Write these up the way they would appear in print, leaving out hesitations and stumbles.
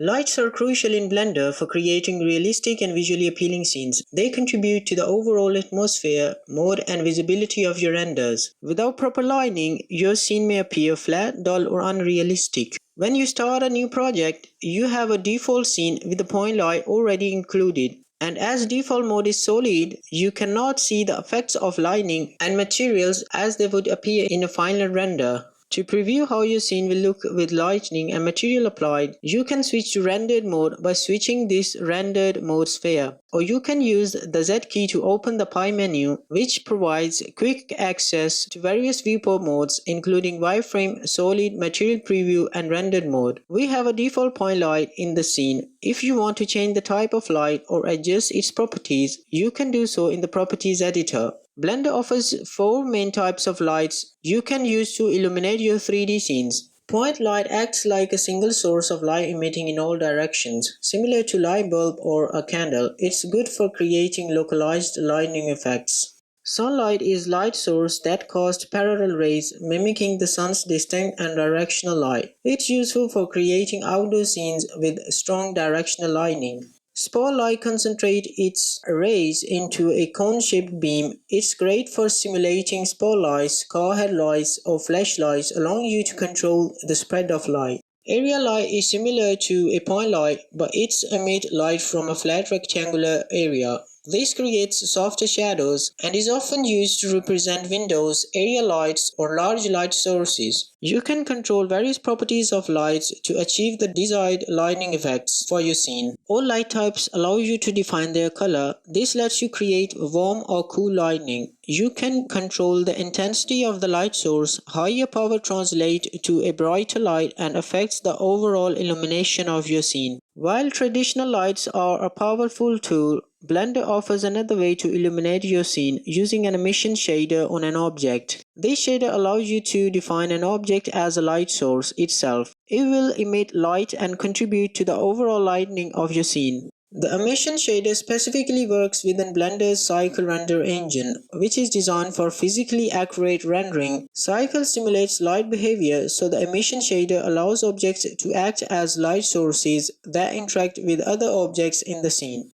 Lights are crucial in Blender for creating realistic and visually appealing scenes. They contribute to the overall atmosphere, mood, and visibility of your renders. Without proper lighting, your scene may appear flat, dull, or unrealistic. When you start a new project, you have a default scene with the point light already included. And as default mode is solid, you cannot see the effects of lighting and materials as they would appear in a final render. To preview how your scene will look with lighting and material applied, you can switch to rendered mode by switching this rendered mode sphere. Or you can use the Z key to open the pie menu, which provides quick access to various viewport modes including wireframe, solid, material preview, and rendered mode. We have a default point light in the scene. If you want to change the type of light or adjust its properties, you can do so in the properties editor. Blender offers 4 main types of lights you can use to illuminate your 3D scenes. Point light acts like a single source of light emitting in all directions. Similar to light bulb or a candle, it's good for creating localized lighting effects. Sunlight is light source that casts parallel rays mimicking the sun's distinct and directional light. It's useful for creating outdoor scenes with strong directional lighting. Spotlight concentrates its rays into a cone-shaped beam. It's great for simulating spotlights, car headlights, or flashlights, allowing you to control the spread of light. Area light is similar to a point light, but it emits light from a flat rectangular area. This creates softer shadows and is often used to represent windows, area lights, or large light sources. You can control various properties of lights to achieve the desired lighting effects for your scene. All light types allow you to define their color. This lets you create warm or cool lighting. You can control the intensity of the light source. Higher power translates to a brighter light and affects the overall illumination of your scene. While traditional lights are a powerful tool, Blender offers another way to illuminate your scene using an emission shader on an object. This shader allows you to define an object as a light source itself. It will emit light and contribute to the overall lighting of your scene. The emission shader specifically works within Blender's Cycle render engine, which is designed for physically accurate rendering. Cycle simulates light behavior, so the emission shader allows objects to act as light sources that interact with other objects in the scene.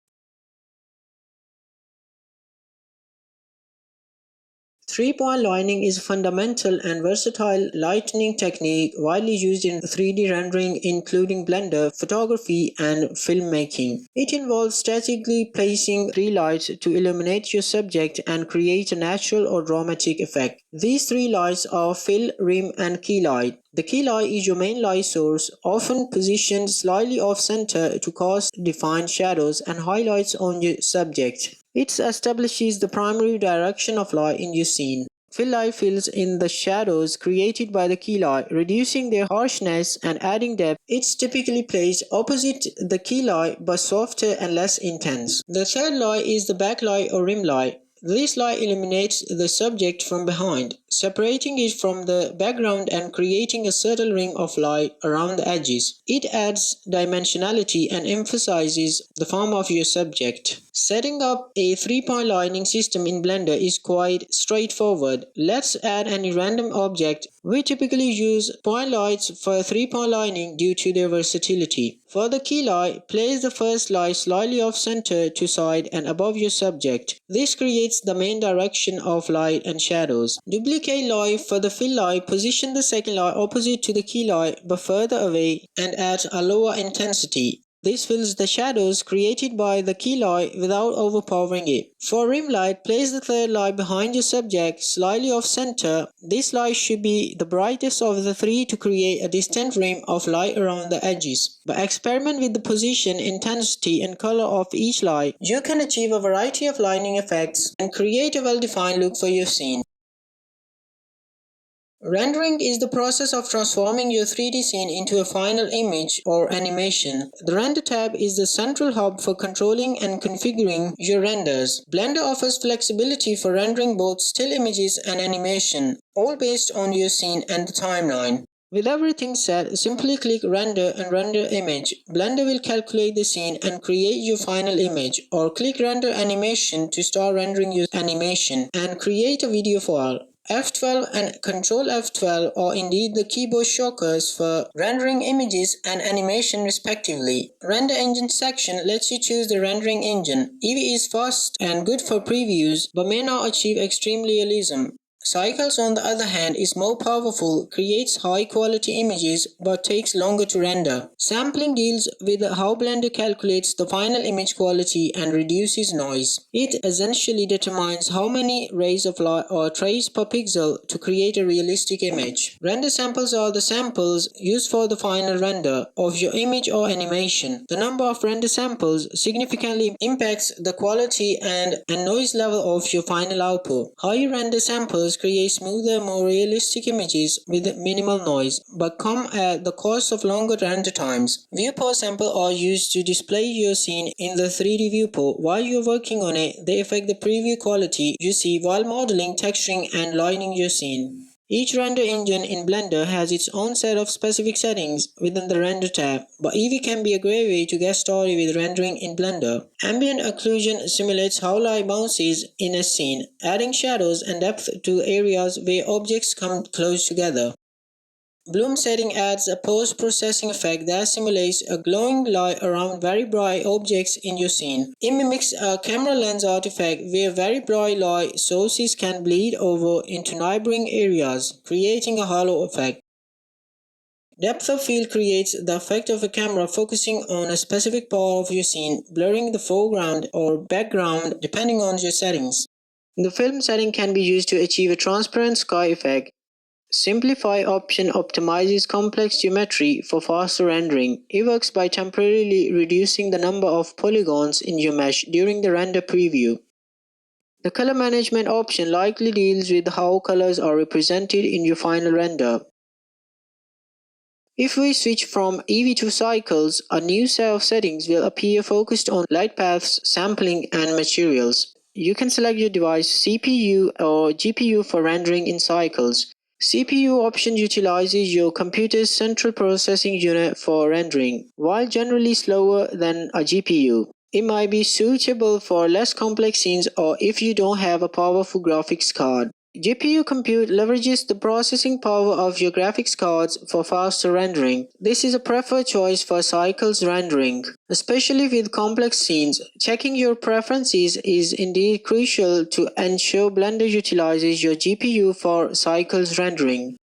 3-point lighting is a fundamental and versatile lighting technique widely used in 3D rendering, including Blender, photography, and filmmaking. It involves strategically placing 3 lights to illuminate your subject and create a natural or dramatic effect. These 3 lights are fill, rim, and key light. The key light is your main light source, often positioned slightly off-center to cast defined shadows and highlights on your subject. It establishes the primary direction of light in your scene. Fill light fills in the shadows created by the key light, reducing their harshness and adding depth. It's typically placed opposite the key light but softer and less intense. The third light is the backlight or rim light. This light illuminates the subject from behind, separating it from the background and creating a subtle ring of light around the edges. It adds dimensionality and emphasizes the form of your subject. Setting up a 3-point lighting system in Blender is quite straightforward. Let's add any random object. We typically use point lights for 3-point lighting due to their versatility. For the key light, place the first light slightly off center to side and above your subject. This creates the main direction of light and shadows. Duplicate light for the fill light. Position the second light opposite to the key light but further away and add a lower intensity. This fills the shadows created by the key light without overpowering it. For rim light, place the third light behind your subject, slightly off center. This light should be the brightest of the 3 to create a distant rim of light around the edges. By experiment with the position, intensity, and color of each light, you can achieve a variety of lighting effects and create a well-defined look for your scene. Rendering is the process of transforming your 3D scene into a final image or animation. The Render tab is the central hub for controlling and configuring your renders. Blender offers flexibility for rendering both still images and animation, all based on your scene and the timeline. With everything set, simply click Render and Render Image. Blender will calculate the scene and create your final image, or click Render Animation to start rendering your animation and create a video file. F12 and Ctrl F12 are indeed the keyboard shortcuts for rendering images and animation respectively. Render engine section lets you choose the rendering engine. Eevee is fast and good for previews but may not achieve extreme realism. Cycles, on the other hand, is more powerful, creates high-quality images but takes longer to render. Sampling deals with how Blender calculates the final image quality and reduces noise. It essentially determines how many rays of light or trace per pixel to create a realistic image. Render samples are the samples used for the final render of your image or animation. The number of render samples significantly impacts the quality and noise level of your final output. Higher render samples create smoother, more realistic images with minimal noise, but come at the cost of longer render times. Viewport samples are used to display your scene in the 3D viewport. While you're working on it, they affect the preview quality you see while modeling, texturing, and lining your scene. Each render engine in Blender has its own set of specific settings within the Render tab, but Eevee can be a great way to get started with rendering in Blender. Ambient Occlusion simulates how light bounces in a scene, adding shadows and depth to areas where objects come close together. Bloom setting adds a post-processing effect that simulates a glowing light around very bright objects in your scene. It mimics a camera lens artifact where very bright light sources can bleed over into neighboring areas, creating a halo effect. Depth of field creates the effect of a camera focusing on a specific part of your scene, blurring the foreground or background depending on your settings. The film setting can be used to achieve a transparent sky effect. Simplify option optimizes complex geometry for faster rendering. It works by temporarily reducing the number of polygons in your mesh during the render preview. The color management option likely deals with how colors are represented in your final render. If we switch from Eevee to Cycles, a new set of settings will appear focused on light paths, sampling, and materials. You can select your device CPU or GPU for rendering in Cycles. CPU option utilizes your computer's central processing unit for rendering. While generally slower than a GPU, it might be suitable for less complex scenes or if you don't have a powerful graphics card. GPU compute leverages the processing power of your graphics cards for faster rendering. This is a preferred choice for Cycles rendering, especially with complex scenes. Checking your preferences is indeed crucial to ensure Blender utilizes your GPU for Cycles rendering.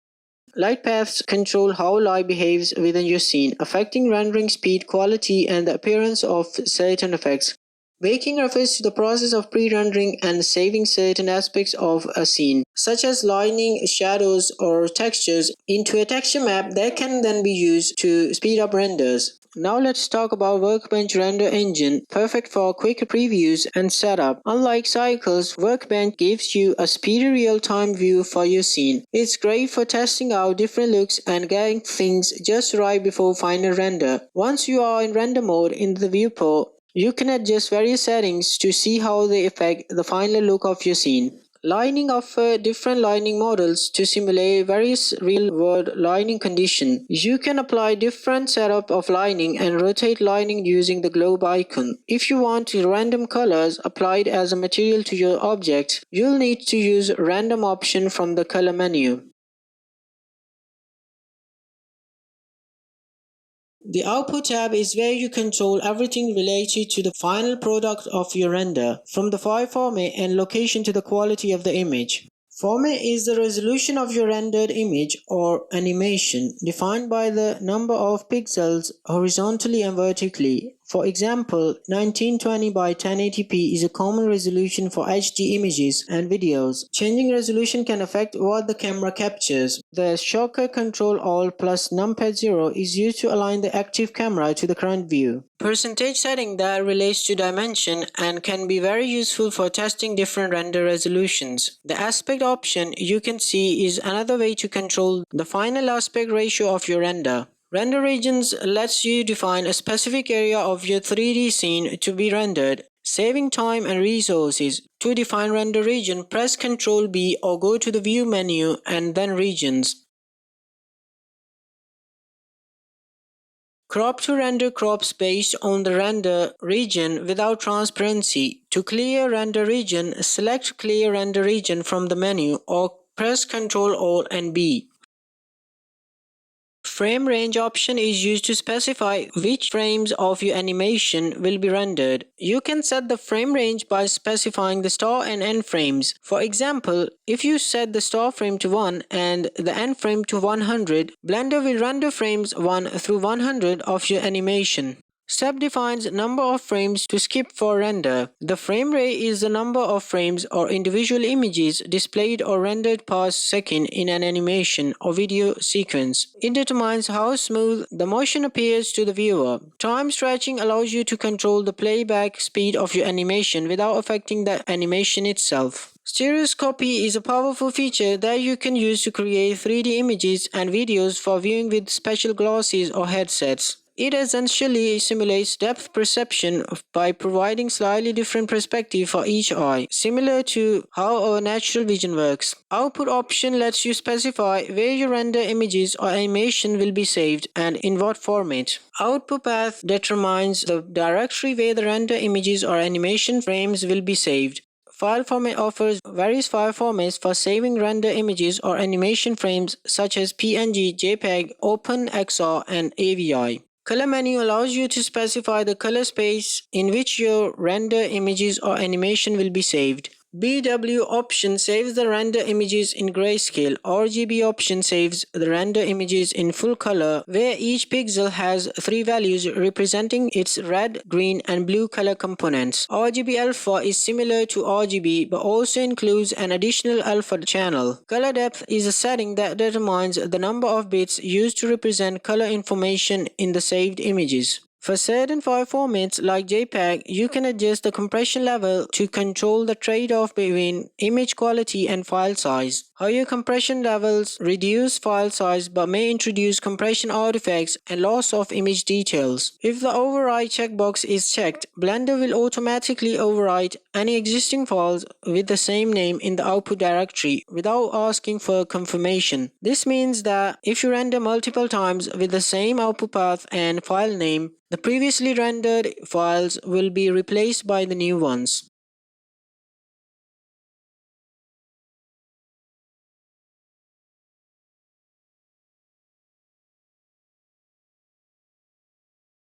Light paths control how light behaves within your scene, affecting rendering speed, quality, and the appearance of certain effects. Baking refers to the process of pre-rendering and saving certain aspects of a scene, such as lighting, shadows, or textures, into a texture map that can then be used to speed up renders. Now let's talk about Workbench Render Engine, perfect for quick previews and setup. Unlike Cycles, Workbench gives you a speedy real-time view for your scene. It's great for testing out different looks and getting things just right before final render. Once you are in render mode in the viewport, you can adjust various settings to see how they affect the final look of your scene. Lighting offers different lighting models to simulate various real-world lighting conditions. You can apply different setup of lighting and rotate lighting using the globe icon. If you want random colors applied as a material to your object, you'll need to use random option from the color menu. The Output tab is where you control everything related to the final product of your render, from the file format and location to the quality of the image. Format is the resolution of your rendered image or animation, defined by the number of pixels horizontally and vertically. For example, 1920 by 1080p is a common resolution for HD images and videos. Changing resolution can affect what the camera captures. The shortcut Ctrl-Alt plus numpad 0 is used to align the active camera to the current view. Percentage setting that relates to dimension and can be very useful for testing different render resolutions. The aspect option you can see is another way to control the final aspect ratio of your render. Render regions lets you define a specific area of your 3D scene to be rendered, saving time and resources. To define render region, press Ctrl B or go to the View menu and then Regions. Crop to render crops based on the render region without transparency. To clear render region, select Clear Render Region from the menu or press Ctrl Alt and B. Frame range option is used to specify which frames of your animation will be rendered. You can set the frame range by specifying the start and end frames. For example, if you set the start frame to 1 and the end frame to 100, Blender will render frames 1 through 100 of your animation. Step defines number of frames to skip for render. The frame rate is the number of frames or individual images displayed or rendered per second in an animation or video sequence. It determines how smooth the motion appears to the viewer. Time stretching allows you to control the playback speed of your animation without affecting the animation itself. Stereoscopy is a powerful feature that you can use to create 3D images and videos for viewing with special glasses or headsets. It essentially simulates depth perception by providing slightly different perspective for each eye, similar to how our natural vision works. Output option lets you specify where your render images or animation will be saved and in what format. Output path determines the directory where the render images or animation frames will be saved. File format offers various file formats for saving render images or animation frames such as PNG, JPEG, OpenXR, and AVI. Color menu allows you to specify the color space in which your render images or animation will be saved. BW option saves the render images in grayscale. RGB option saves the render images in full color, where each pixel has 3 values representing its red, green, and blue color components. RGB alpha is similar to RGB but also includes an additional alpha channel. Color depth is a setting that determines the number of bits used to represent color information in the saved images. For certain file formats like JPEG, you can adjust the compression level to control the trade-off between image quality and file size. Higher compression levels reduce file size but may introduce compression artifacts and loss of image details. If the Overwrite checkbox is checked, Blender will automatically overwrite any existing files with the same name in the output directory without asking for confirmation. This means that if you render multiple times with the same output path and file name, the previously rendered files will be replaced by the new ones.